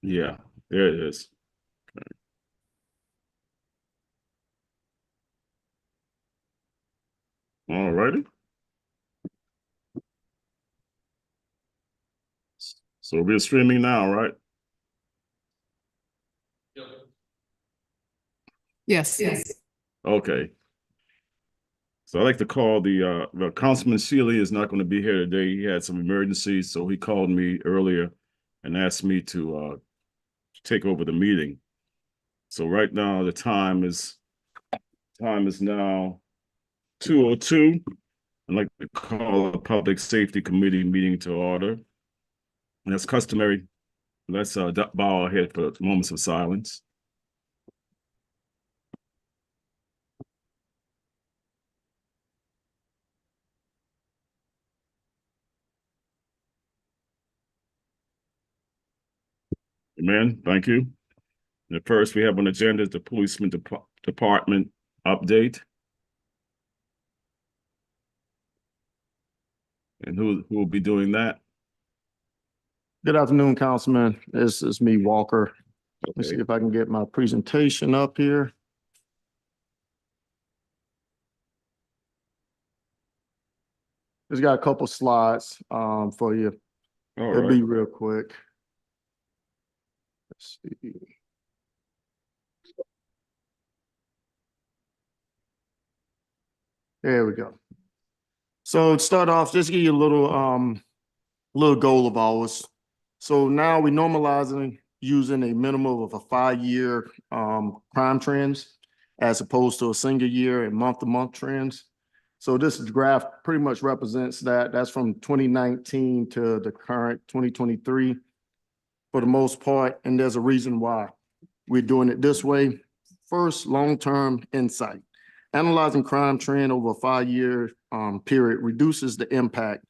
Yeah, there it is. All righty. So we're streaming now, right? Yes. Okay. So I'd like to call the Councilman Sealy is not going to be here today. He had some emergencies, so he called me earlier and asked me to take over the meeting. So right now the time is now 2:02. I'd like to call the Public Safety Committee meeting to order. And as customary, let's bow our head for moments of silence. Amen. Thank you. And first we have on the agenda is the Policeman Department update. And who will be doing that? Good afternoon, Councilman. This is me, Walker. Let me see if I can get my presentation up here. Just got a couple slides for you. It'll be real quick. Let's see. There we go. So to start off, just give you a little goal of ours. So now we're normalizing using a minimum of a 5-year crime trends as opposed to a single year and month-to-month trends. So this graph pretty much represents that. That's from 2019 to the current 2023 for the most part. And there's a reason why we're doing it this way. First, long-term insight. Analyzing crime trend over a 5-year period reduces the impact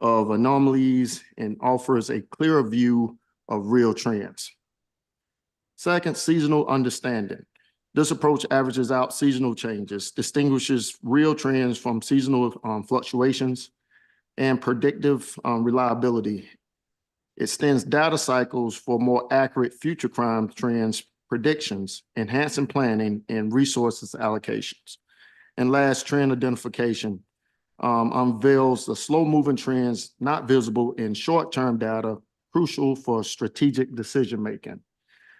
of anomalies and offers a clearer view of real trends. Second, seasonal understanding. This approach averages out seasonal changes, distinguishes real trends from seasonal fluctuations, and predictive reliability. It extends data cycles for more accurate future crime trends predictions, enhancing planning and resources allocations. And last, trend identification. Unveils the slow-moving trends not visible in short-term data, crucial for strategic decision-making.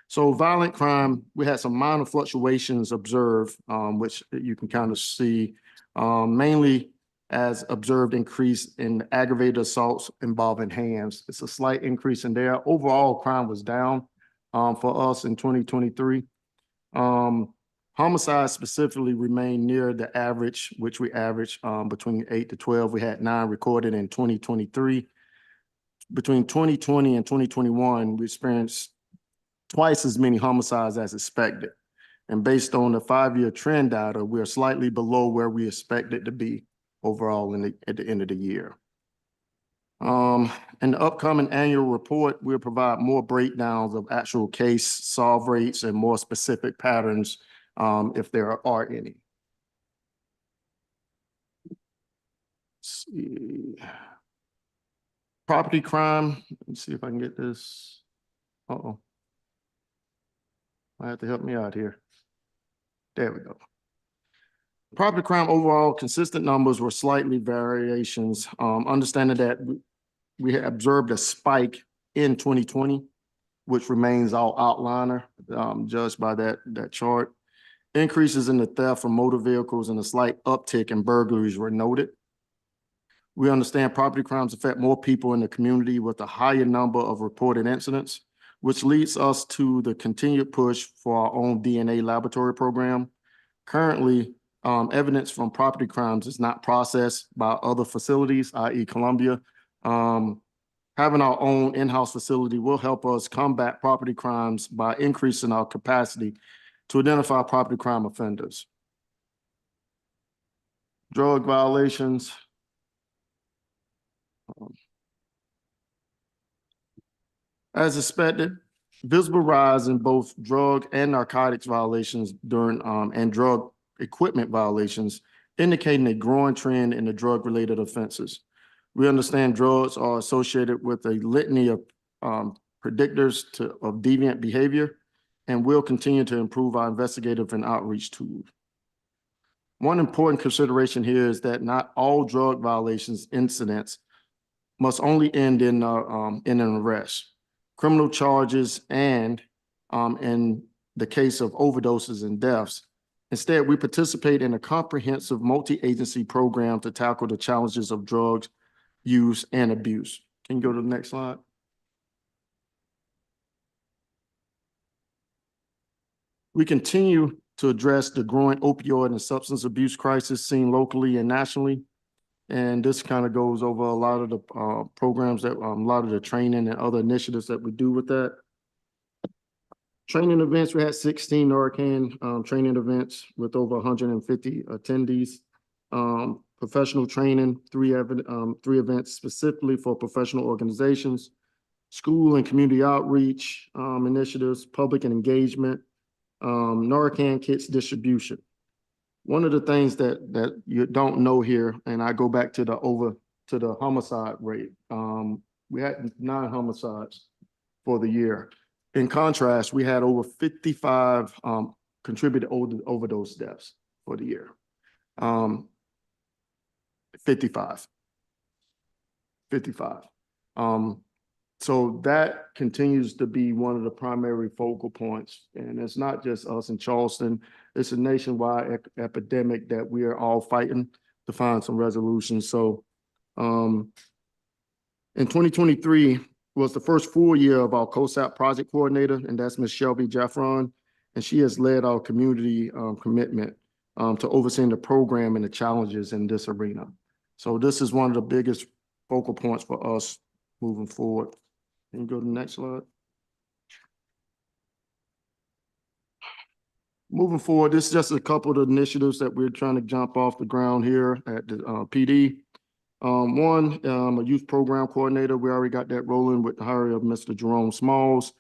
So violent crime, we had some minor fluctuations observed, which you can kind of see, mainly as observed increase in aggravated assaults involving hands. It's a slight increase in there. Overall, crime was down for us in 2023. Homicides specifically remained near the average, which we averaged between 8 to 12. We had 9 recorded in 2023. Between 2020 and 2021, we experienced twice as many homicides as expected. And based on the 5-year trend data, we are slightly below where we expected to be overall at the end of the year. In the upcoming annual report, we'll provide more breakdowns of actual case solve rates and more specific patterns if there are any. Let's see. Property crime. Let's see if I can get this. Uh-oh. I have to help me out here. There we go. Property crime overall, consistent numbers were slightly variations. Understanding that we had observed a spike in 2020, which remains our outliner, judged by that chart. Increases in the theft from motor vehicles and a slight uptick in burglaries were noted. We understand property crimes affect more people in the community with a higher number of reported incidents, which leads us to the continued push for our own DNA laboratory program. Currently, evidence from property crimes is not processed by other facilities, i.e. Columbia. Having our own in-house facility will help us combat property crimes by increasing our capacity to identify property crime offenders. Drug violations. As expected, visible rise in both drug and narcotics violations during and drug equipment violations, indicating a growing trend in the drug-related offenses. We understand drugs are associated with a litany of predictors of deviant behavior, and will continue to improve our investigative and outreach tools. One important consideration here is that not all drug violations incidents must only end in an arrest. Criminal charges and in the case of overdoses and deaths. Instead, we participate in a comprehensive multi-agency program to tackle the challenges of drugs use and abuse. Can you go to the next slide? We continue to address the growing opioid and substance abuse crisis seen locally and nationally. And this kind of goes over a lot of the programs that, a lot of the training and other initiatives that we do with that. Training events, we had 16 Narcan training events with over 150 attendees. Professional training, three events specifically for professional organizations, school and community outreach initiatives, public and engagement, Narcan kits distribution. One of the things that you don't know here, and I go back to the homicide rate. We had 9 homicides for the year. In contrast, we had over 55 contributed overdose deaths for the year. 55. So that continues to be one of the primary focal points. And it's not just us in Charleston, it's a nationwide epidemic that we are all fighting to find some resolutions. So in 2023 was the first full year of our COSAP project coordinator, and that's Ms. Shelby Jaffron. And she has led our community commitment to overseeing the program and the challenges in this arena. So this is one of the biggest focal points for us moving forward. Can you go to the next slide? Moving forward, this is just a couple of the initiatives that we're trying to jump off the ground here at the PD. One, a youth program coordinator. We already got that rolling with the hire of Mr. Jerome Smalls.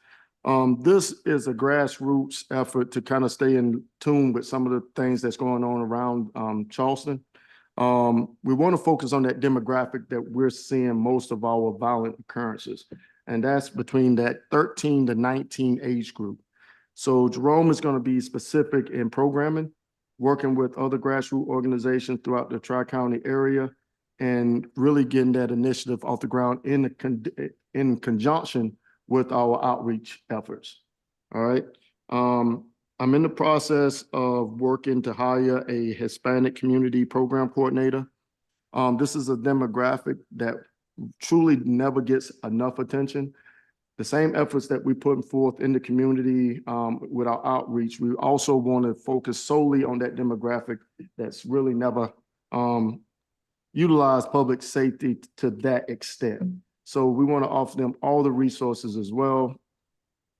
This is a grassroots effort to kind of stay in tune with some of the things that's going on around Charleston. We want to focus on that demographic that we're seeing most of our violent occurrences, and that's between that 13 to 19 age group. So Jerome is going to be specific in programming, working with other grassroots organizations throughout the Tri-County area, and really getting that initiative off the ground in conjunction with our outreach efforts. All right. I'm in the process of working to hire a Hispanic community program coordinator. This is a demographic that truly never gets enough attention. The same efforts that we put forth in the community with our outreach, we also want to focus solely on that demographic that's really never utilized public safety to that extent. So we want to offer them all the resources as well.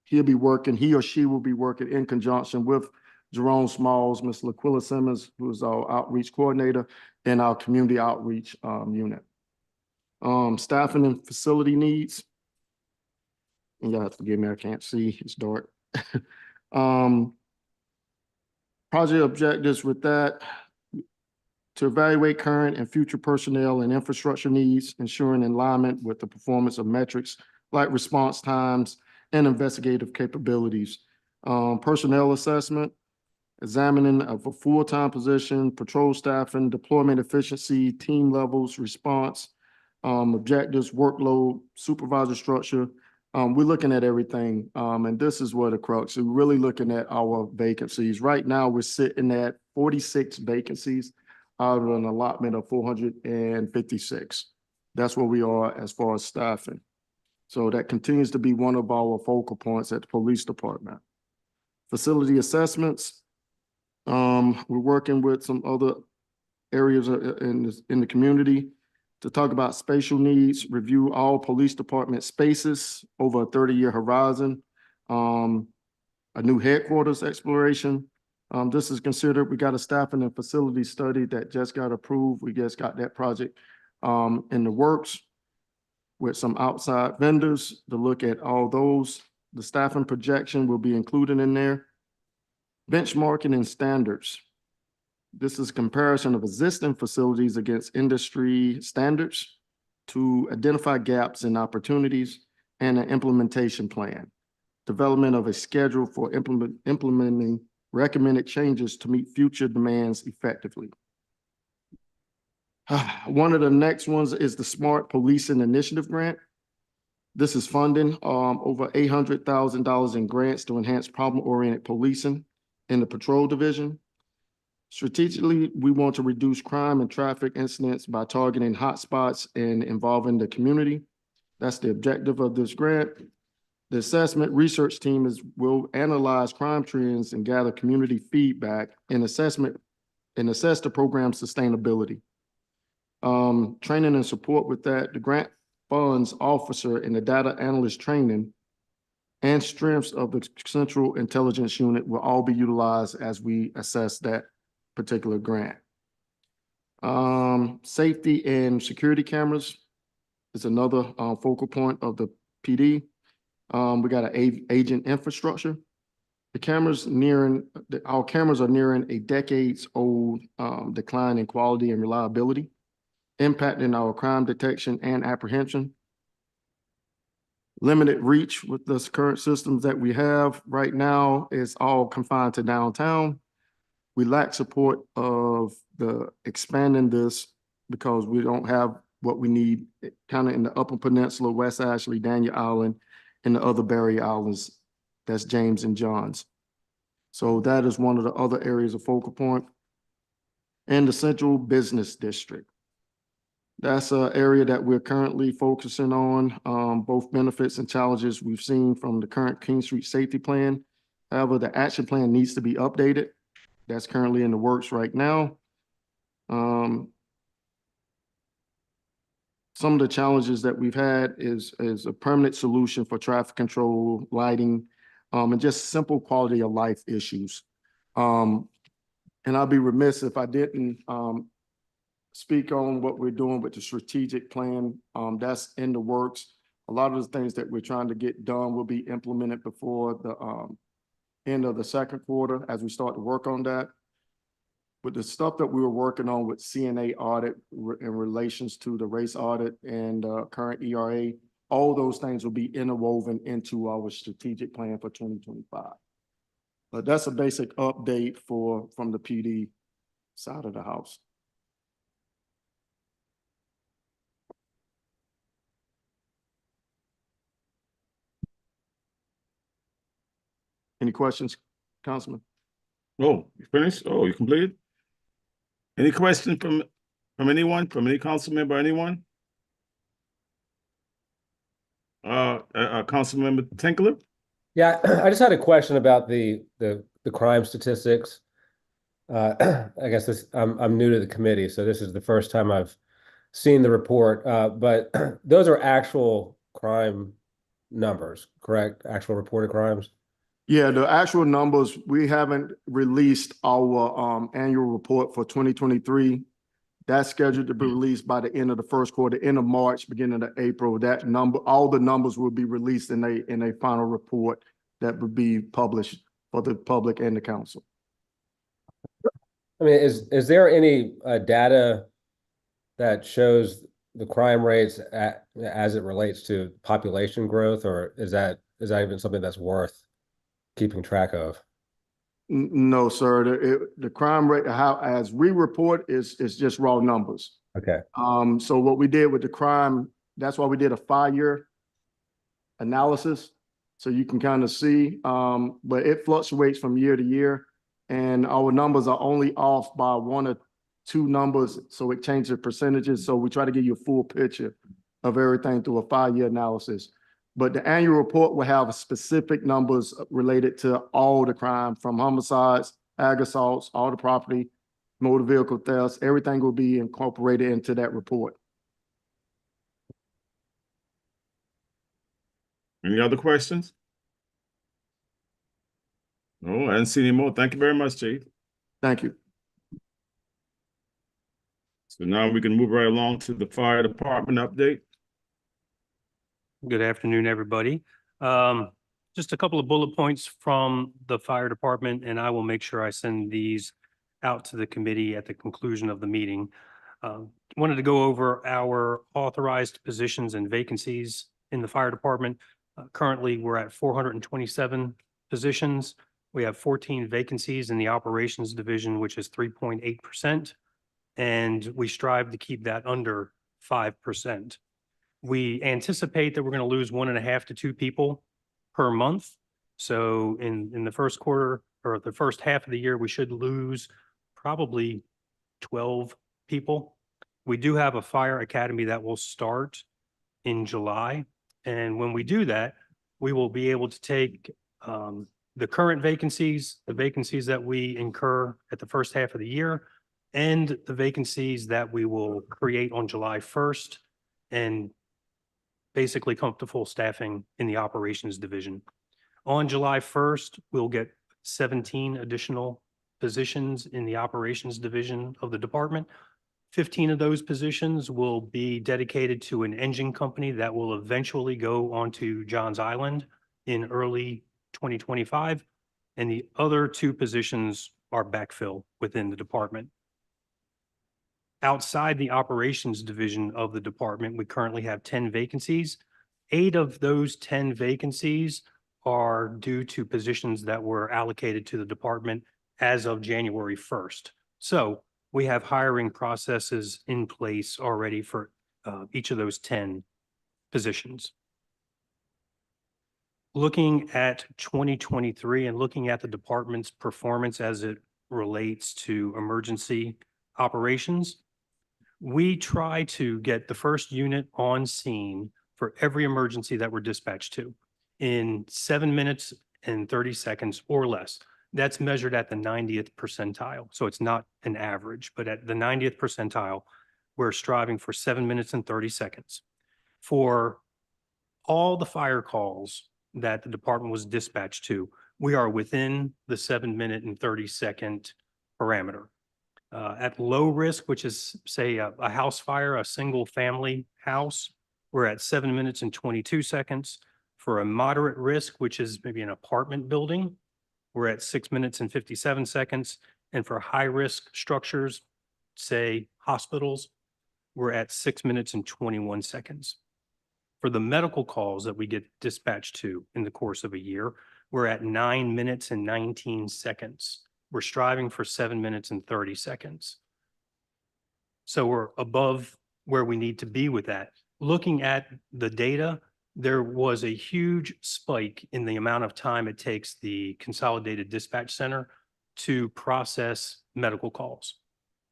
He or she will be working in conjunction with Jerome Smalls, Ms. LaQuilla Simmons, who is our outreach coordinator, and our community outreach unit. Staffing and facility needs. And y'all have to forgive me, I can't see, it's dark. Project objectives with that, to evaluate current and future personnel and infrastructure needs, ensuring alignment with the performance of metrics like response times and investigative capabilities. Personnel assessment, examining of a full-time position, patrol staffing, deployment efficiency, team levels, response, objectives, workload, supervisor structure. We're looking at everything, and this is where the crux. We're really looking at our vacancies. Right now, we're sitting at 46 vacancies out of an allotment of 456. That's where we are as far as staffing. So that continues to be one of our focal points at the police department. Facility assessments. We're working with some other areas in the community to talk about spatial needs, review all police department spaces over a 30-year horizon, a new headquarters exploration. This is considered, we got a staffing and facility study that just got approved. We just got that project in the works with some outside vendors to look at all those. The staffing projection will be included in there. Benchmarking and standards. This is comparison of existing facilities against industry standards to identify gaps and opportunities and an implementation plan. Development of a schedule for implementing recommended changes to meet future demands effectively. One of the next ones is the Smart Policing Initiative Grant. This is funding over $800,000 in grants to enhance problem-oriented policing in the patrol division. Strategically, we want to reduce crime and traffic incidents by targeting hotspots and involving the community. That's the objective of this grant. The assessment research team will analyze crime trends and gather community feedback and assess the program's sustainability. Training and support with that, the grant funds officer and the data analyst training and strengths of the Central Intelligence Unit will all be utilized as we assess that particular grant. Safety and security cameras is another focal point of the PD. We got an agent infrastructure. Our cameras are nearing a decades old decline in quality and reliability, impacting our crime detection and apprehension. Limited reach with the current systems that we have right now is all confined to downtown. We lack support of the expanding this because we don't have what we need kind of in the Upper Peninsula, West Ashley, Daniel Island, and the other barrier islands, that's James and Johns. So that is one of the other areas of focal point. And the Central Business District. That's an area that we're currently focusing on, both benefits and challenges we've seen from the current King Street Safety Plan. However, the action plan needs to be updated. That's currently in the works right now. Some of the challenges that we've had is a permanent solution for traffic control, lighting, and just simple quality of life issues. And I'll be remiss if I didn't speak on what we're doing with the strategic plan. That's in the works. A lot of the things that we're trying to get done will be implemented before the end of the second quarter as we start to work on that. But the stuff that we were working on with CNA audit in relations to the race audit and current ERA, all those things will be interwoven into our strategic plan for 2025. But that's a basic update from the PD side of the house. Any questions, Councilman? Oh, you finished? Oh, you completed? Any questions from anyone, from any council member, anyone? Councilmember Tinkler? Yeah, I just had a question about the crime statistics. I guess I'm new to the committee, so this is the first time I've seen the report. But those are actual crime numbers, correct? Actual reported crimes? Yeah, the actual numbers, we haven't released our annual report for 2023. That's scheduled to be released by the end of the first quarter, end of March, beginning of April. That number, all the numbers will be released in a final report that would be published for the public and the council. I mean, is there any data that shows the crime rates as it relates to population growth, or is that even something that's worth keeping track of? No, sir. The crime rate, as we report, is just raw numbers. Okay. So what we did with the crime, that's why we did a 5-year analysis, so you can kind of see. But it fluctuates from year to year, and our numbers are only off by 1 or 2 numbers, so it changes the percentages. So we try to give you a full picture of everything through a 5-year analysis. But the annual report will have specific numbers related to all the crime, from homicides, ag assaults, all the property, motor vehicle thefts. Everything will be incorporated into that report. Any other questions? No, I didn't see any more. Thank you very much, Chief. Thank you. So now we can move right along to the fire department update. Good afternoon, everybody. Just a couple of bullet points from the fire department, and I will make sure I send these out to the committee at the conclusion of the meeting. Wanted to go over our authorized positions and vacancies in the fire department. Currently, we're at 427 positions. We have 14 vacancies in the operations division, which is 3.8%. And we strive to keep that under 5%. We anticipate that we're going to lose 1.5 to 2 people per month. So in the first quarter or the first half of the year, we should lose probably 12 people. We do have a fire academy that will start in July. And when we do that, we will be able to take the current vacancies, the vacancies that we incur at the first half of the year, and the vacancies that we will create on July 1st, and basically come up to full staffing in the operations division. On July 1st, we'll get 17 additional positions in the operations division of the department. 15 of those positions will be dedicated to an engine company that will eventually go onto Johns Island in early 2025. And the other 2 positions are backfill within the department. Outside the operations division of the department, we currently have 10 vacancies. 8 of those 10 vacancies are due to positions that were allocated to the department as of January 1st. So we have hiring processes in place already for each of those 10 positions. Looking at 2023 and looking at the department's performance as it relates to emergency operations, we try to get the first unit on scene for every emergency that we're dispatched to in 7 minutes and 30 seconds or less. That's measured at the 90th percentile. So it's not an average, but at the 90th percentile, we're striving for 7 minutes and 30 seconds. For all the fire calls that the department was dispatched to, we are within the 7 minute and 30 second parameter. At low risk, which is say a house fire, a single family house, we're at 7 minutes and 22 seconds. For a moderate risk, which is maybe an apartment building, we're at 6 minutes and 57 seconds. And for high risk structures, say hospitals, we're at 6 minutes and 21 seconds. For the medical calls that we get dispatched to in the course of a year, we're at 9 minutes and 19 seconds. We're striving for 7 minutes and 30 seconds. So we're above where we need to be with that. Looking at the data, there was a huge spike in the amount of time it takes the Consolidated Dispatch Center to process medical calls.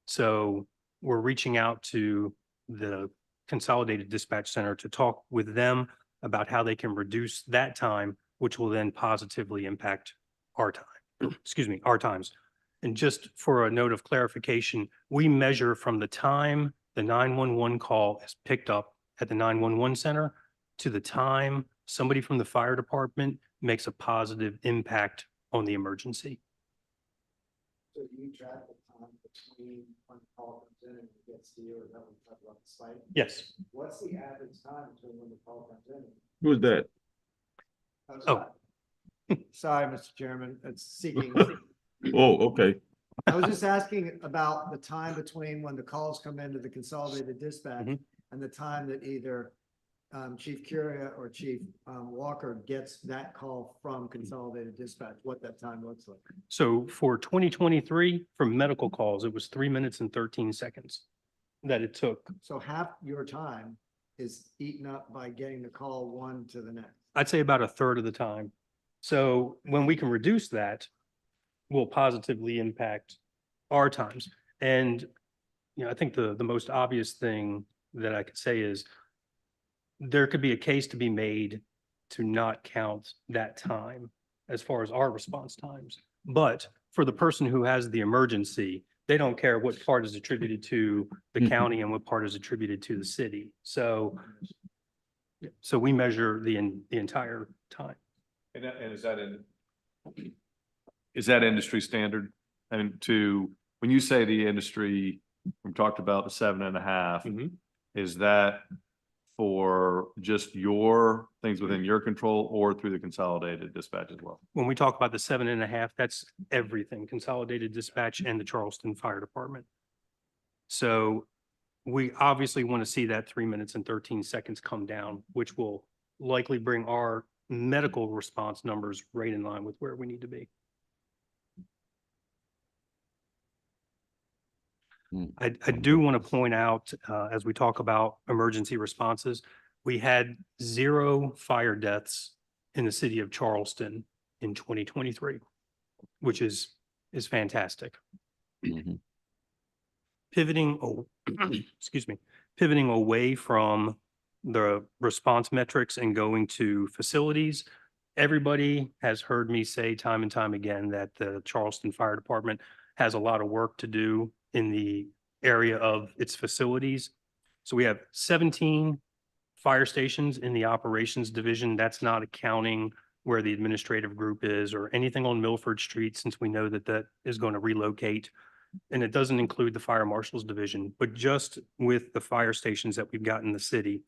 So we're reaching out to the Consolidated Dispatch Center to talk with them about how they can reduce that time, which will then positively impact our time. Excuse me, our times. And just for a note of clarification, we measure from the time the 911 call is picked up at the 911 center to the time somebody from the fire department makes a positive impact on the emergency. So do you track the time between when the call comes in and it gets to you, or that we talk about the spike? Yes. What's the average time between when the call comes in? Who is that? Oh. Sorry, Mr. Chairman, it's seeking. Oh, okay. I was just asking about the time between when the calls come into the Consolidated Dispatch Mhm. and the time that either Chief Curia or Chief Walker gets that call from Consolidated Dispatch, what that time looks like. So for 2023, for medical calls, it was 3 minutes and 13 seconds that it took. So half your time is eaten up by getting the call one to the next. I'd say about a third of the time. So when we can reduce that, will positively impact our times. And, I think the most obvious thing that I could say is there could be a case to be made to not count that time as far as our response times. But for the person who has the emergency, they don't care what part is attributed to the Mhm. county and what part is attributed to the city. So we measure the entire time. And is that industry standard? And when you say the industry, we talked about the 7.5, Mhm. is that for just your things within your control or through the Consolidated Dispatch as well? When we talk about the 7.5, that's everything, Consolidated Dispatch and the Charleston Fire Department. So we obviously want to see that 3 minutes and 13 seconds come down, which will likely bring our medical response numbers right in line with where we need to be. I do want to point out, as we talk about emergency responses, we had 0 fire deaths in the city of Charleston in 2023, which is fantastic. Mhm. Excuse me, pivoting away from the response metrics and going to facilities. Everybody has heard me say time and time again that the Charleston Fire Department has a lot of work to do in the area of its facilities. So we have 17 fire stations in the operations division. That's not accounting where the administrative group is or anything on Milford Street, since we know that that is going to relocate. And it doesn't include the fire marshal's division, but just with the fire stations that we've got in the city,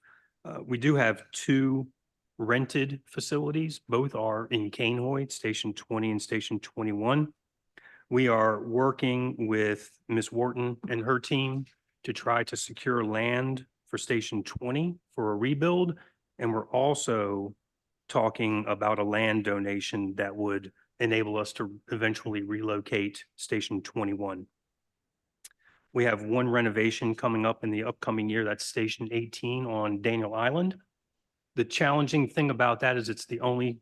we do have 2 rented facilities. Both are in Cainhoy, Station 20 and Station 21. We are working with Ms. Wharton and her team to try to secure land for Station 20 for a rebuild. And we're also talking about a land donation that would enable us to eventually relocate Station 21. We have 1 renovation coming up in the upcoming year. That's Station 18 on Daniel Island. The challenging thing about that is it's the only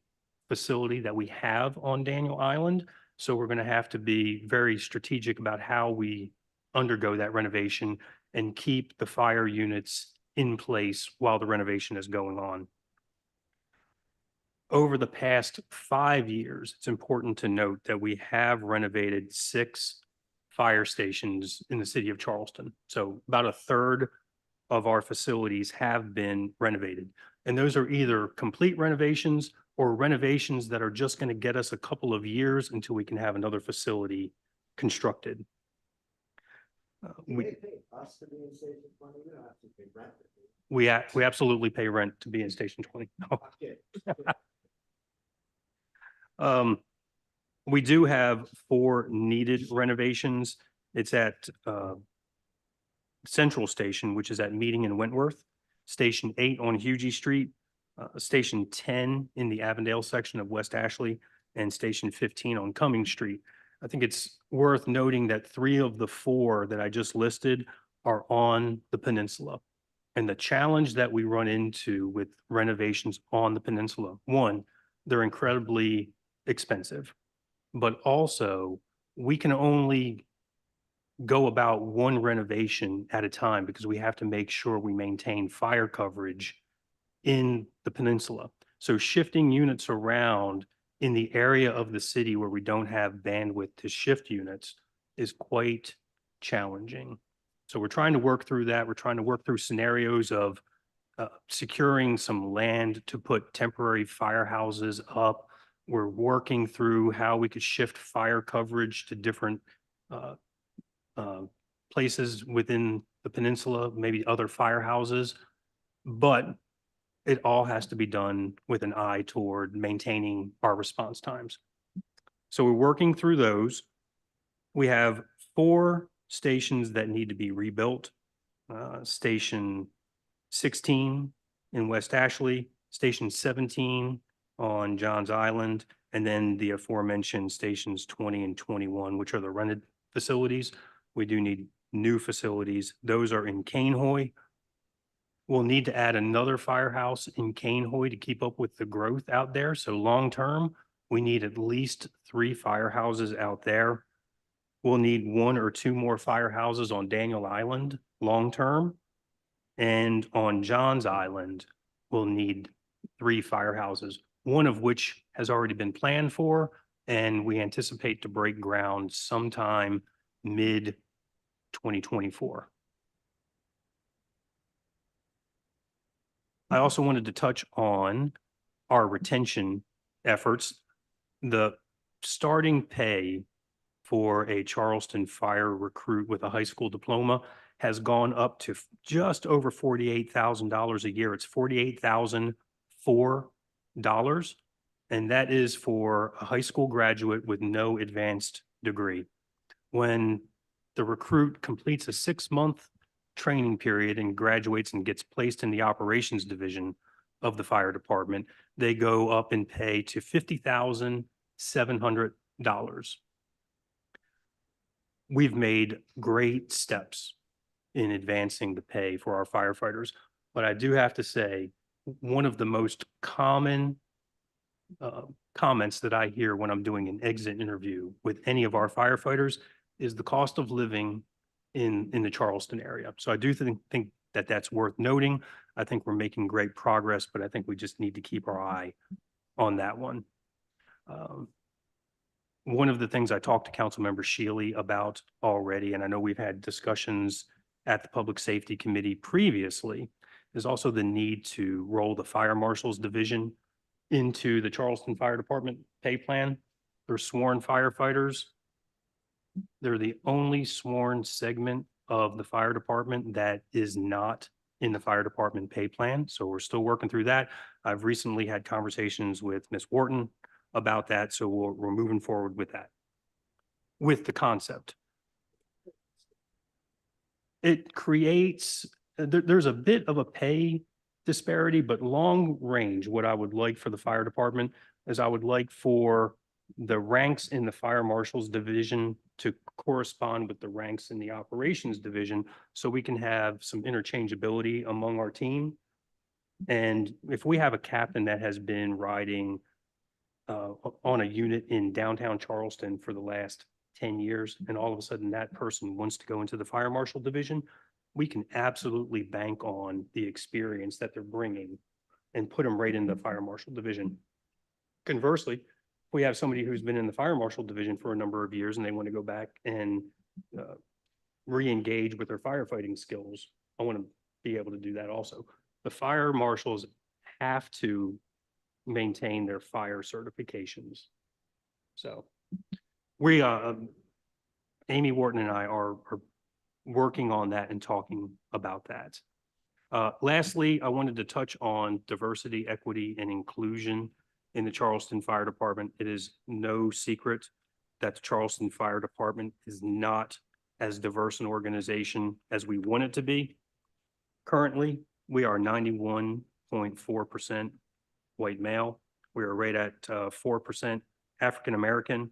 facility that we have on Daniel Island. So we're going to have to be very strategic about how we undergo that renovation and keep the fire units in place while the renovation is going on. Over the past 5 years, it's important to note that we have renovated 6 fire stations in the city of Charleston. So about a third of our facilities have been renovated. And those are either complete renovations or renovations that are just going to get us a couple of years until we can have another facility constructed. They pay us to be in Station 20, we don't have to pay rent. We absolutely pay rent to be in Station 20. Okay. We do have 4 needed renovations. It's at Central Station, which is at Meeting and Wentworth, Station 8 on Hugie Street, Station 10 in the Avondale section of West Ashley, and Station 15 on Cumming Street. I think it's worth noting that 3 of the 4 that I just listed are on the peninsula. And the challenge that we run into with renovations on the peninsula, 1, they're incredibly expensive, but also we can only go about 1 renovation at a time because we have to make sure we maintain fire coverage in the peninsula. So shifting units around in the area of the city where we don't have bandwidth to shift units is quite challenging. So we're trying to work through that. We're trying to work through scenarios of securing some land to put temporary firehouses up. We're working through how we could shift fire coverage to different places within the peninsula, maybe other firehouses. But it all has to be done with an eye toward maintaining our response times. So we're working through those. We have 4 stations that need to be rebuilt. Station 16 in West Ashley, Station 17 on Johns Island, and then the aforementioned Stations 20 and 21, which are the rented facilities. We do need new facilities. Those are in Cainhoy. We'll need to add another firehouse in Cainhoy to keep up with the growth out there. So long-term, we need at least 3 firehouses out there. We'll need 1 or 2 more firehouses on Daniel Island long-term. And on Johns Island, we'll need 3 firehouses, 1 of which has already been planned for, and we anticipate to break ground sometime mid-2024. I also wanted to touch on our retention efforts. The starting pay for a Charleston fire recruit with a high school diploma has gone up to just over $48,000 a year. It's $48,004, and that is for a high school graduate with no advanced degree. When the recruit completes a 6-month training period and graduates and gets placed in the operations division, of the fire department, they go up in pay to $50,700. We've made great steps in advancing the pay for our firefighters, but I do have to say, one of the most common comments that I hear when I'm doing an exit interview with any of our firefighters is the cost of living in the Charleston area. So I do think that that's worth noting. I think we're making great progress, but I think we just need to keep our eye on that one. One of the things I talked to Councilmember Shealy about already, and I know we've had discussions at the Public Safety Committee previously, is also the need to roll the Fire Marshal's Division into the Charleston Fire Department pay plan. They're sworn firefighters. They're the only sworn segment of the fire department that is not in the fire department pay plan. So we're still working through that. I've recently had conversations with Ms. Wharton about that. So we're moving forward with that, with the concept. It creates, there's a bit of a pay disparity, but long range, what I would like for the fire department is I would like for the ranks in the fire marshal's division to correspond with the ranks in the operations division, so we can have some interchangeability among our team. And if we have a captain that has been riding on a unit in downtown Charleston for the last 10 years, and all of a sudden that person wants to go into the fire marshal division, we can absolutely bank on the experience that they're bringing and put them right in the fire marshal division. Conversely, if we have somebody who's been in the fire marshal division for a number of years and they want to go back and re-engage with their firefighting skills, I want to be able to do that also. The fire marshals have to maintain their fire certifications. So we, Amy Wharton and I are working on that and talking about that. Lastly, I wanted to touch on diversity, equity, and inclusion in the Charleston Fire Department. It is no secret that the Charleston Fire Department is not as diverse an organization as we want it to be. Currently, we are 91.4% white male. We are right at 4% African American.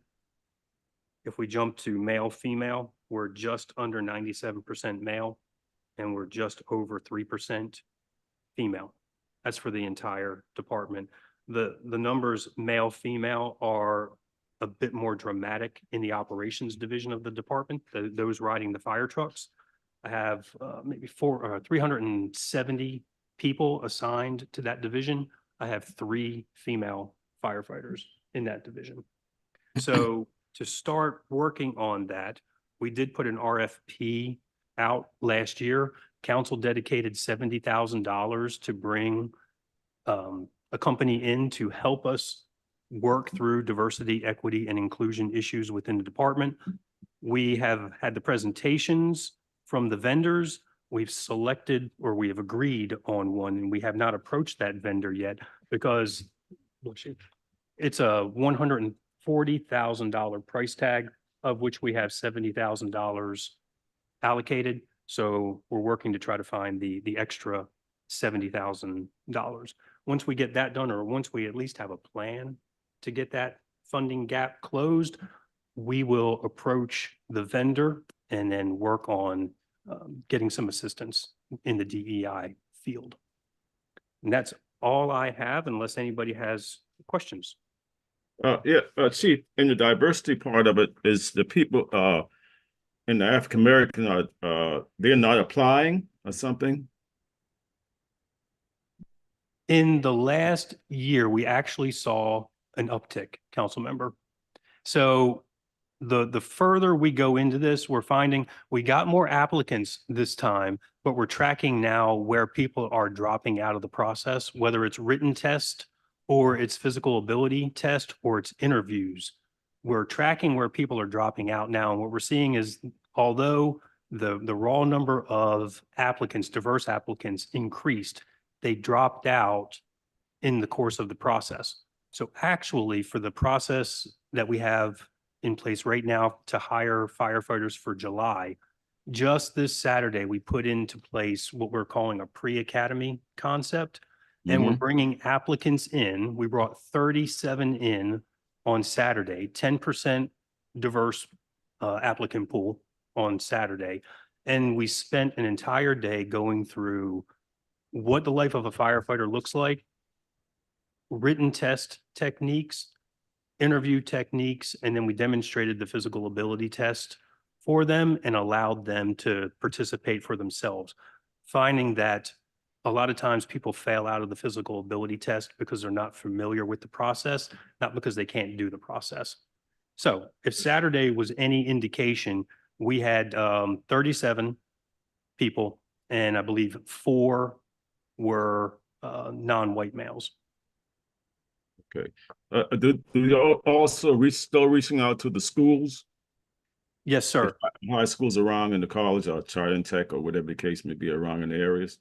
If we jump to male, female, we're just under 97% male, and we're just over 3% female. That's for the entire department. The numbers male, female are a bit more dramatic in the operations division of the department, those riding the fire trucks. I have maybe 370 people assigned to that division. I have 3 female firefighters in that division. So to start working on that, we did put an RFP out last year. Council dedicated $70,000 to bring a company in to help us work through diversity, equity, and inclusion issues within the department. We have had the presentations from the vendors. We've selected, or we have agreed on one, and we have not approached that vendor yet because it's a $140,000 price tag, of which we have $70,000 allocated. So we're working to try to find the extra $70,000. Once we get that done, or once we at least have a plan to get that funding gap closed, we will approach the vendor and then work on getting some assistance in the DEI field. And that's all I have, unless anybody has questions. Chief, in the diversity part of it, is the people in the African American they're not applying or something? In the last year, we actually saw an uptick, council member. So the further we go into this, we're finding we got more applicants this time, but we're tracking now where people are dropping out of the process, whether it's written test or it's physical ability test or it's interviews. We're tracking where people are dropping out now. And what we're seeing is, although the raw number of applicants, diverse applicants, increased, they dropped out in the course of the process. So actually, for the process that we have in place right now to hire firefighters for July, just this Saturday, we put into place what we're calling a pre-academy concept. And we're Mhm. bringing applicants in. We brought 37 in on Saturday, 10% diverse applicant pool on Saturday. And we spent an entire day going through what the life of a firefighter looks like, written test techniques, interview techniques, and then we demonstrated the physical ability test for them and allowed them to participate for themselves, finding that a lot of times people fail out of the physical ability test because they're not familiar with the process, not because they can't do the process. So if Saturday was any indication, we had 37 people, and I believe 4 were non-white males. Okay. Do you also still reaching out to the schools, Yes, sir. high schools around in the college or Charleston Tech or whatever the case may be around in the areas?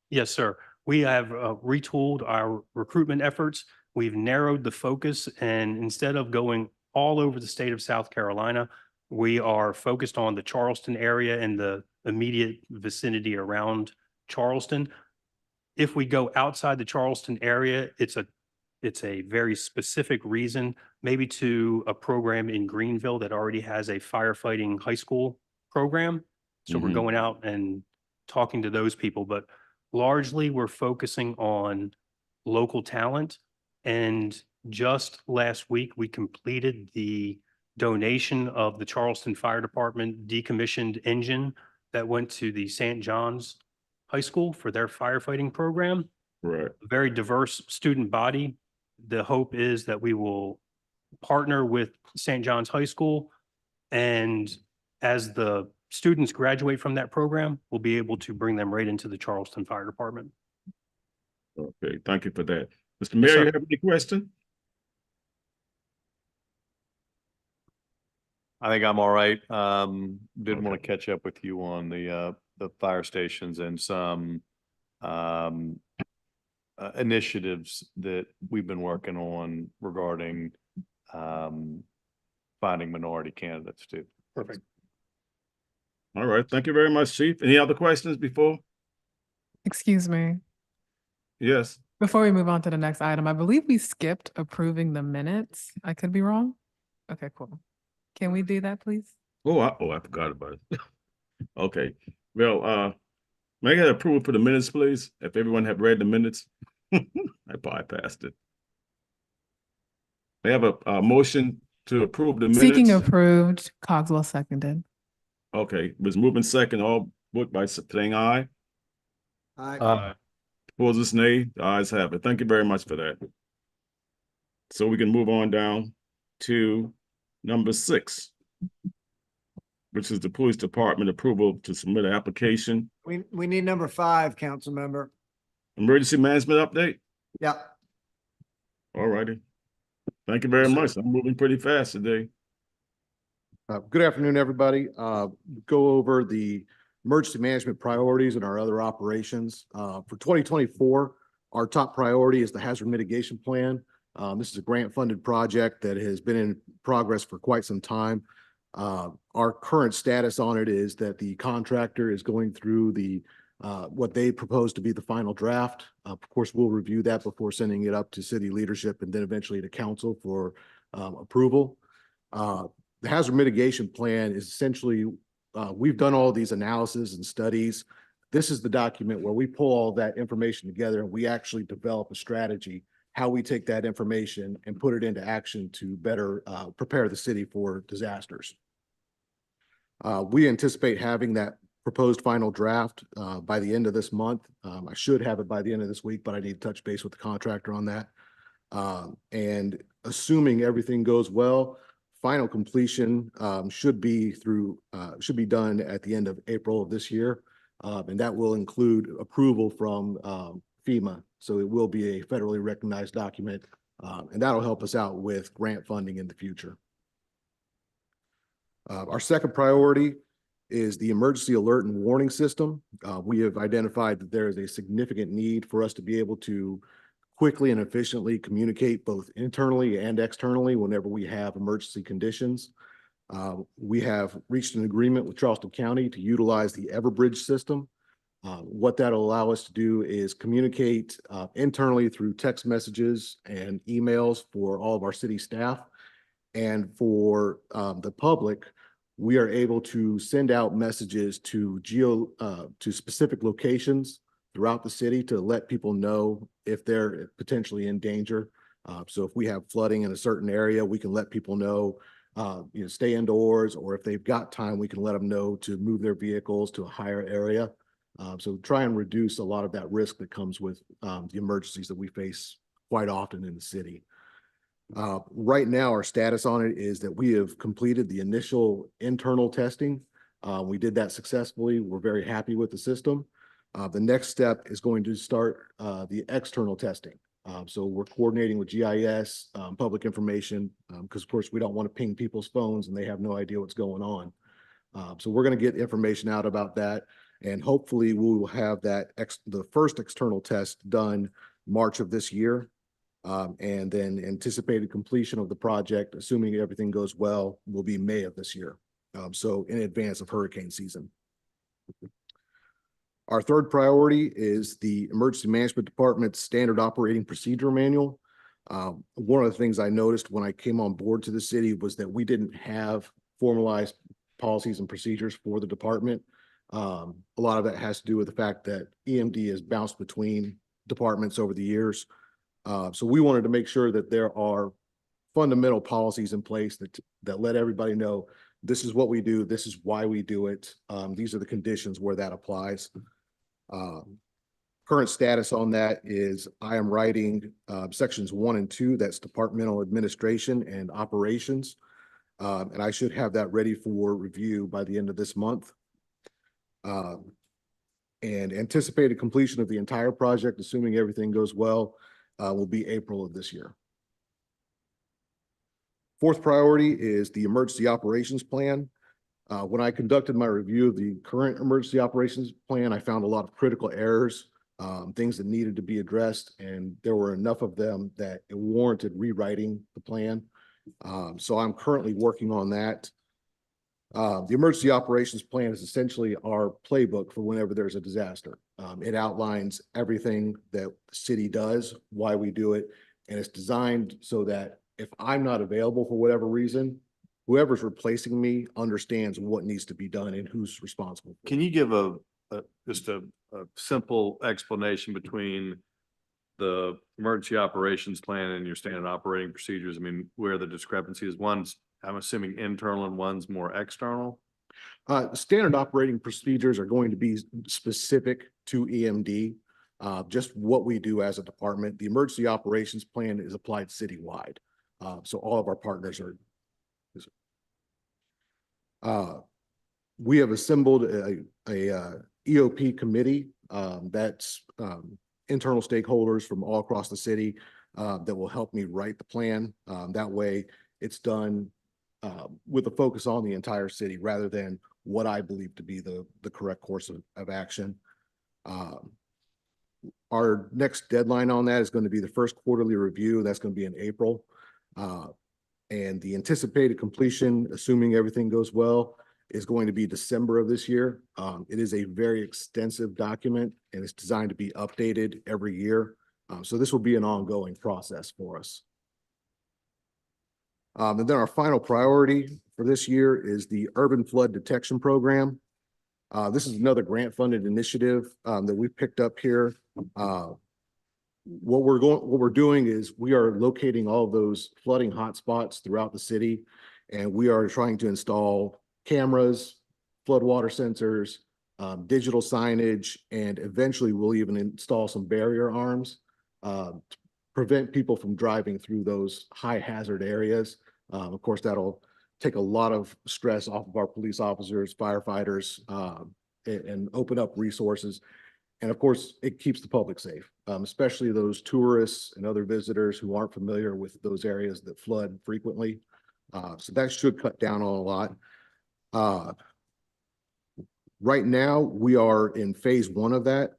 Yes, sir. We have retooled our recruitment efforts. We've narrowed the focus, and instead of going all over the state of South Carolina, we are focused on the Charleston area and the immediate vicinity around Charleston. If we go outside the Charleston area, it's a very specific reason, maybe to a program in Greenville that already has a firefighting high school program. So we're Mhm. going out and talking to those people, but largely we're focusing on local talent. And just last week, we completed the donation of the Charleston Fire Department decommissioned engine that went to the St. John's High School for their firefighting program. Right. A very diverse student body. The hope is that we will partner with St. John's High School, and as the students graduate from that program, we'll be able to bring them right into the Charleston Fire Department. Okay, thank you for that. Mr. Yes, Mayor, sir. you have any question? I think I'm all right. Did want Okay. to catch up with you on the fire stations and some initiatives that we've been working on regarding finding minority candidates too. Perfect. All right, thank you very much, Chief. Any other questions before? Excuse me. Yes. Before we move on to the next item, I believe we skipped approving the minutes. I could be wrong. Okay, cool. Can we do that, please? I forgot about it. Okay, well, may I get approval for the minutes, please? If everyone have read the minutes, I bypassed it. May I have a motion to approve the minutes? Seeking approved, Cogswell seconded. Okay, was moving second, all vote by saying aye. Aye. Opposers nay, the ayes have it. Thank you very much for that. So we can move on down to number 6, which is the police department approval to submit an application. We need number 5, council member. Emergency management update? Yeah. All righty. Thank you very much. I'm moving pretty fast today. Good afternoon, everybody. Go over the emergency management priorities and our other operations. For 2024, our top priority is the hazard mitigation plan. This is a grant-funded project that has been in progress for quite some time. Our current status on it is that the contractor is going through the what they propose to be the final draft. Of course, we'll review that before sending it up to city leadership and then eventually to council for approval. The hazard mitigation plan is essentially, we've done all these analysis and studies. This is the document where we pull all that information together and we actually develop a strategy, how we take that information and put it into action to better prepare the city for disasters. We anticipate having that proposed final draft by the end of this month. I should have it by the end of this week, but I need to touch base with the contractor on that. And assuming everything goes well, final completion should be done at the end of April of this year. And that will include approval from FEMA. So it will be a federally recognized document. And that'll help us out with grant funding in the future. Our second priority is the emergency alert and warning system. We have identified that there is a significant need for us to be able to quickly and efficiently communicate both internally and externally whenever we have emergency conditions. We have reached an agreement with Charleston County to utilize the Everbridge system. What that'll allow us to do is communicate internally through text messages and emails for all of our city staff. And for the public, we are able to send out messages to to specific locations throughout the city to let people know if they're potentially in danger. So if we have flooding in a certain area, we can let people know, stay indoors, or if they've got time, we can let them know to move their vehicles to a higher area. So try and reduce a lot of that risk that comes with the emergencies that we face quite often in the city. Right now, our status on it is that we have completed the initial internal testing. We did that successfully. We're very happy with the system. The next step is going to start the external testing. So we're coordinating with GIS, public information, because of course we don't want to ping people's phones and they have no idea what's going on. So we're going to get information out about that, and hopefully we will have the first external test done March of this year. And then anticipated completion of the project, assuming everything goes well, will be May of this year. So in advance of hurricane season. Our third priority is the Emergency Management Department's Standard Operating Procedure Manual. One of the things I noticed when I came on board to the city was that we didn't have formalized policies and procedures for the department. A lot of that has to do with the fact that EMD has bounced between departments over the years. So we wanted to make sure that there are fundamental policies in place that let everybody know this is what we do, this is why we do it. These are the conditions where that applies. Current status on that is I am writing sections 1 and 2, that's departmental administration and operations. And I should have that ready for review by the end of this month. And anticipated completion of the entire project, assuming everything goes well, will be April of this year. Fourth priority is the emergency operations plan. When I conducted my review of the current emergency operations plan, I found a lot of critical errors, things that needed to be addressed, and there were enough of them that it warranted rewriting the plan. So I'm currently working on that. The emergency operations plan is essentially our playbook for whenever there's a disaster. It outlines everything that the city does, why we do it, and it's designed so that if I'm not available for whatever reason, whoever's replacing me understands what needs to be done and who's responsible. Can you give just a simple explanation between the emergency operations plan and your standard operating procedures? I mean, where the discrepancy is? One's, I'm assuming, internal and one's more external. Standard operating procedures are going to be specific to EMD, just what we do as a department. The emergency operations plan is applied citywide. So all of our partners are. We have assembled a EOP committee that's internal stakeholders from all across the city that will help me write the plan. That way it's done with a focus on the entire city rather than what I believe to be the correct course of action. Our next deadline on that is going to be the first quarterly review. That's going to be in April. And the anticipated completion, assuming everything goes well, is going to be December of this year. It is a very extensive document and it's designed to be updated every year. So this will be an ongoing process for us. And then our final priority for this year is the Urban Flood Detection Program. This is another grant-funded initiative that we picked up here. What we're doing is we are locating all of those flooding hotspots throughout the city, and we are trying to install cameras, floodwater sensors, digital signage, and eventually we'll even install some barrier arms to prevent people from driving through those high hazard areas. Of course, that'll take a lot of stress off of our police officers, firefighters, and open up resources. And of course, it keeps the public safe, especially those tourists and other visitors who aren't familiar with those areas that flood frequently. So that should cut down on a lot. Right now, we are in phase 1 of that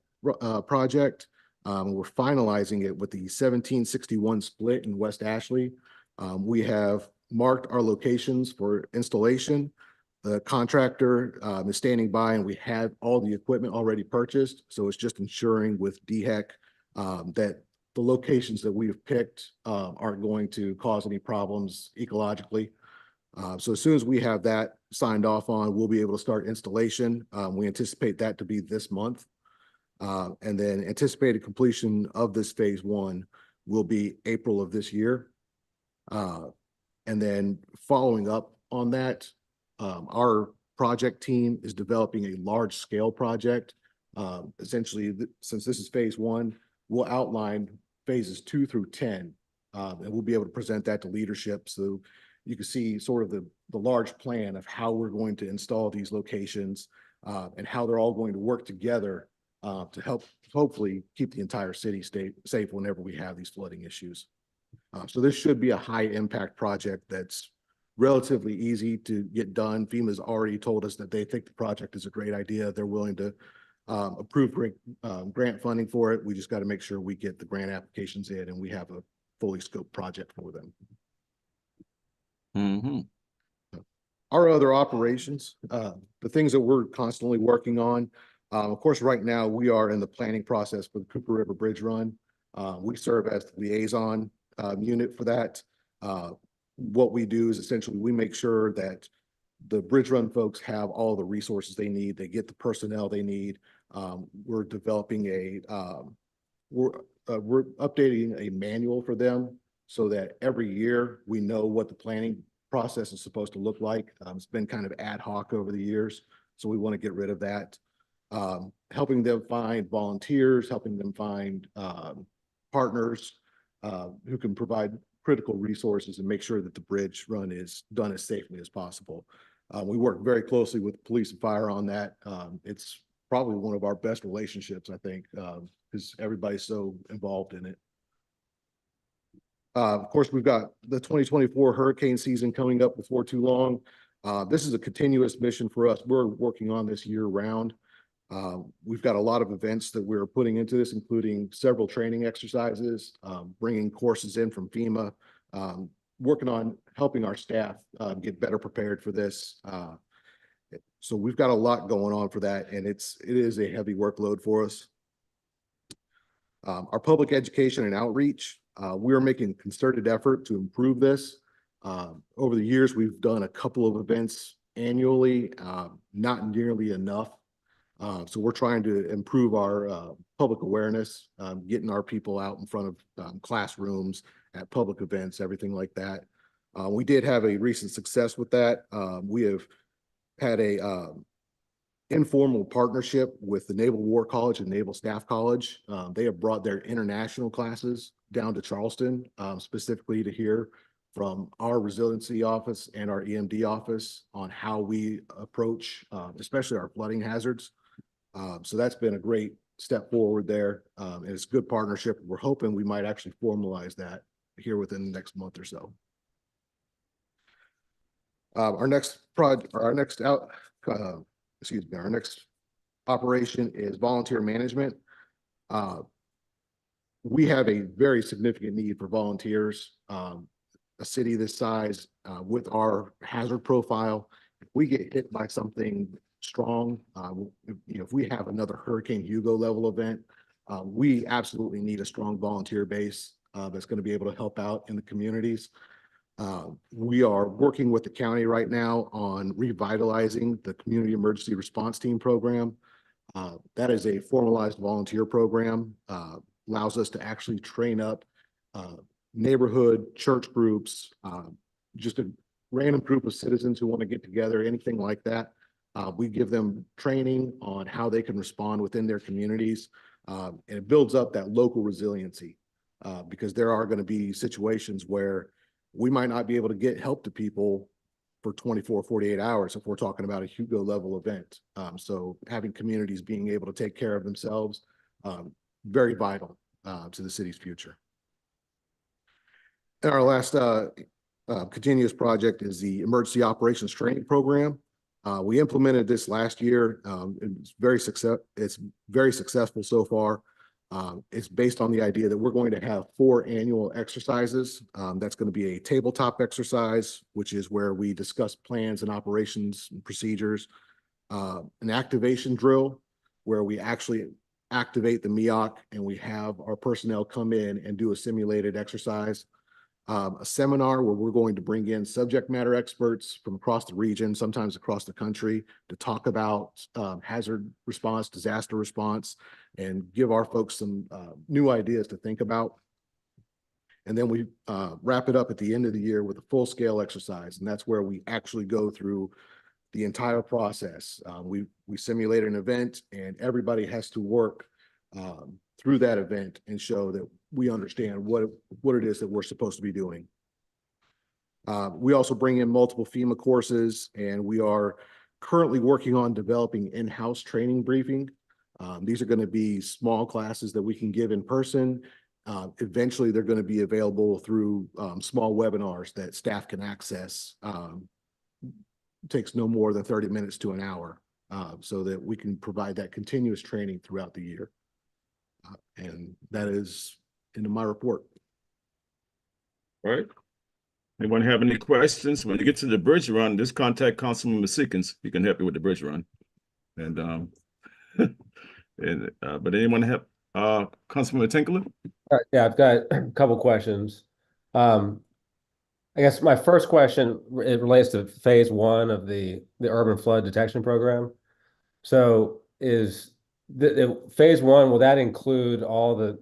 project. We're finalizing it with the 1761 split in West Ashley. We have marked our locations for installation. The contractor is standing by and we have all the equipment already purchased. So it's just ensuring with DHEC that the locations that we have picked aren't going to cause any problems ecologically. So as soon as we have that signed off on, we'll be able to start installation. We anticipate that to be this month. And then anticipated completion of this phase one will be April of this year. And then following up on that, our project team is developing a large scale project. Essentially, since this is phase one, we'll outline phases 2 through 10, and we'll be able to present that to leadership. So you can see sort of the large plan of how we're going to install these locations and how they're all going to work together to help hopefully keep the entire city safe whenever we have these flooding issues. So this should be a high impact project that's relatively easy to get done. FEMA's already told us that they think the project is a great idea. They're willing to approve grant funding for it. We just got to make sure we get the grant applications in and we have a fully scoped project for them. Mm-hmm. Our other operations, the things that we're constantly working on, of course, right now we are in the planning process for the Cooper River Bridge Run. We serve as the liaison unit for that. What we do is essentially we make sure that the Bridge Run folks have all the resources they need. They get the personnel they need. We're developing we're updating a manual for them so that every year we know what the planning process is supposed to look like. It's been kind of ad hoc over the years, so we want to get rid of that. Helping them find volunteers, helping them find partners who can provide critical resources and make sure that the bridge run is done as safely as possible. We work very closely with police and fire on that. It's probably one of our best relationships, I think, because everybody's so involved in it. Of course, we've got the 2024 hurricane season coming up before too long. This is a continuous mission for us. We're working on this year round. We've got a lot of events that we're putting into this, including several training exercises, bringing courses in from FEMA, working on helping our staff get better prepared for this. So we've got a lot going on for that, and it is a heavy workload for us. Our public education and outreach, we are making a concerted effort to improve this. Over the years, we've done a couple of events annually, not nearly enough. So we're trying to improve our public awareness, getting our people out in front of classrooms, at public events, everything like that. We did have a recent success with that. We have had a informal partnership with the Naval War College and Naval Staff College. They have brought their international classes down to Charleston, specifically to hear from our resiliency office and our EMD office on how we approach, especially our flooding hazards. So that's been a great step forward there. And it's a good partnership. We're hoping we might actually formalize that here within the next month or so. Our next operation is volunteer management. We have a very significant need for volunteers. A city this size with our hazard profile, if we get hit by something strong, if we have another Hurricane Hugo level event, we absolutely need a strong volunteer base that's going to be able to help out in the communities. We are working with the county right now on revitalizing the Community Emergency Response Team program. That is a formalized volunteer program, allows us to actually train up neighborhood church groups, just a random group of citizens who want to get together, anything like that. We give them training on how they can respond within their communities, and it builds up that local resiliency because there are going to be situations where we might not be able to get help to people for 24, 48 hours if we're talking about a Hugo level event. So having communities being able to take care of themselves, very vital to the city's future. And our last continuous project is the Emergency Operations Training Program. We implemented this last year. It's very successful so far. It's based on the idea that we're going to have 4 annual exercises. That's going to be a tabletop exercise, which is where we discuss plans and operations and procedures. An activation drill where we actually activate the MEOC and we have our personnel come in and do a simulated exercise. A seminar where we're going to bring in subject matter experts from across the region, sometimes across the country, to talk about hazard response, disaster response, and give our folks some new ideas to think about. And then we wrap it up at the end of the year with a full-scale exercise, and that's where we actually go through the entire process. We simulate an event, and everybody has to work through that event and show that we understand what it is that we're supposed to be doing. We also bring in multiple FEMA courses, and we are currently working on developing in-house training briefing. These are going to be small classes that we can give in person. Eventually, they're going to be available through small webinars that staff can access. Takes no more than 30 minutes to an hour, so that we can provide that continuous training throughout the year. And that is into my report. All right. Anyone have any questions? When you get to the bridge run, just contact Councilman Seekins. He can help you with the bridge run. And but anyone have Councilman Tinkler? Yeah, I've got a couple questions. I guess my first question, it relates to phase 1 of the urban flood detection program. So is the phase 1, will that include all the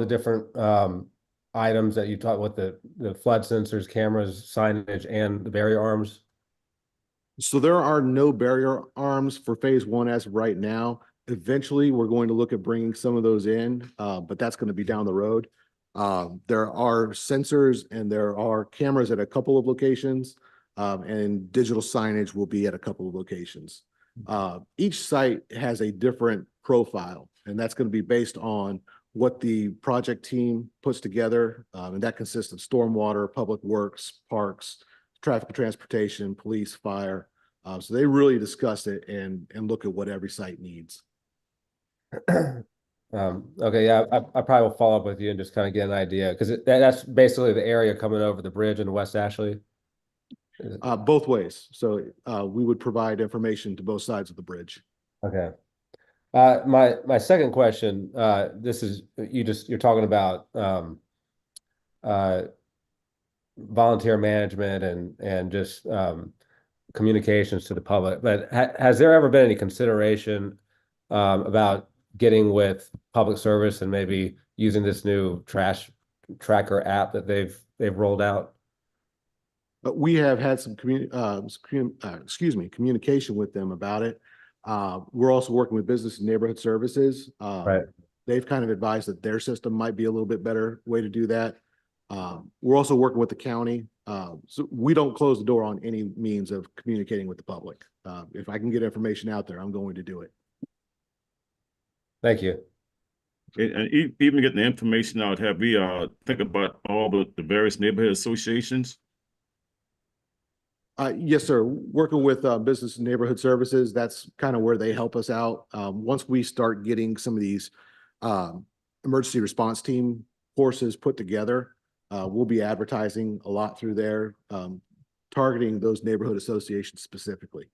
different items that you talked with, the flood sensors, cameras, signage, and the barrier arms? So there are no barrier arms for phase 1 as of right now. Eventually, we're going to look at bringing some of those in, but that's going to be down the road. There are sensors and there are cameras at a couple of locations, and digital signage will be at a couple of locations. Each site has a different profile, and that's going to be based on what the project team puts together. And that consists of stormwater, public works, parks, traffic and transportation, police, fire. So they really discuss it and look at what every site needs. Okay, yeah, I probably will follow up with you and just kind of get an idea, because that's basically the area coming over the bridge in West Ashley. Both ways. So we would provide information to both sides of the bridge. Okay. My second question, this is, you're talking about volunteer management and just communications to the public, but has there ever been any consideration about getting with public service and maybe using this new trash tracker app that they've rolled out? But we have had some communication with them about it. We're also working with Business and Neighborhood Services. Right. They've kind of advised that their system might be a little bit better way to do that. We're also working with the county. So we don't close the door on any means of communicating with the public. If I can get information out there, I'm going to do it. Thank you. And even getting the information out, have we think about all the various neighborhood associations? Yes, sir. Working with Business and Neighborhood Services, that's kind of where they help us out. Once we start getting some of these emergency response team courses put together, we'll be advertising a lot through there, targeting those neighborhood associations specifically.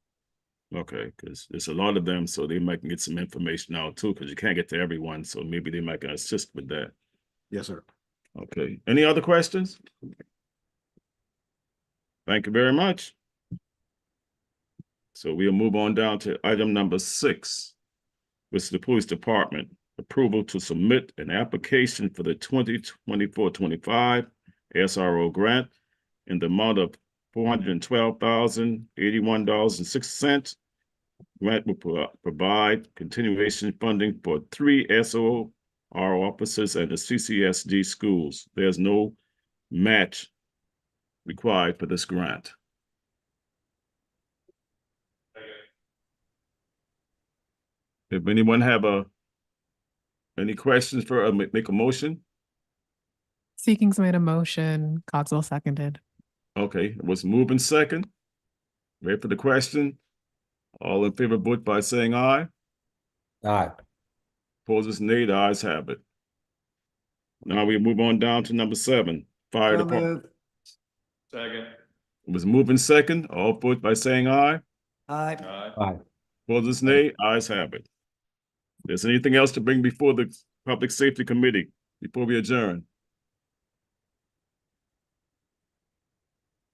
Okay, because there's a lot of them, so they might get some information out too, because you can't get to everyone, so maybe they might assist with that. Yes, sir. Okay, any other questions? Thank you very much. So we'll move on down to item number 6, which is the Police Department. Approval to submit an application for the 2024-25 SRO grant in the amount of $412,081.06. Grant will provide continuation funding for 3 SOR officers and the CCSD schools. There's no match required for this grant. If anyone have any questions for make a motion? Seekings made a motion, Cogswell seconded. Okay, it was moving second. Ready for the question? All in favor, vote by saying aye. Aye. Opposers, nay. The ayes have it. Now we move on down to number 7, Fire So Department. moved. Second. It was moved in second. All vote by saying aye. Aye. Aye. Opposers, nay. Ayes have it. Is there anything else to bring before the Public Safety Committee before we adjourn?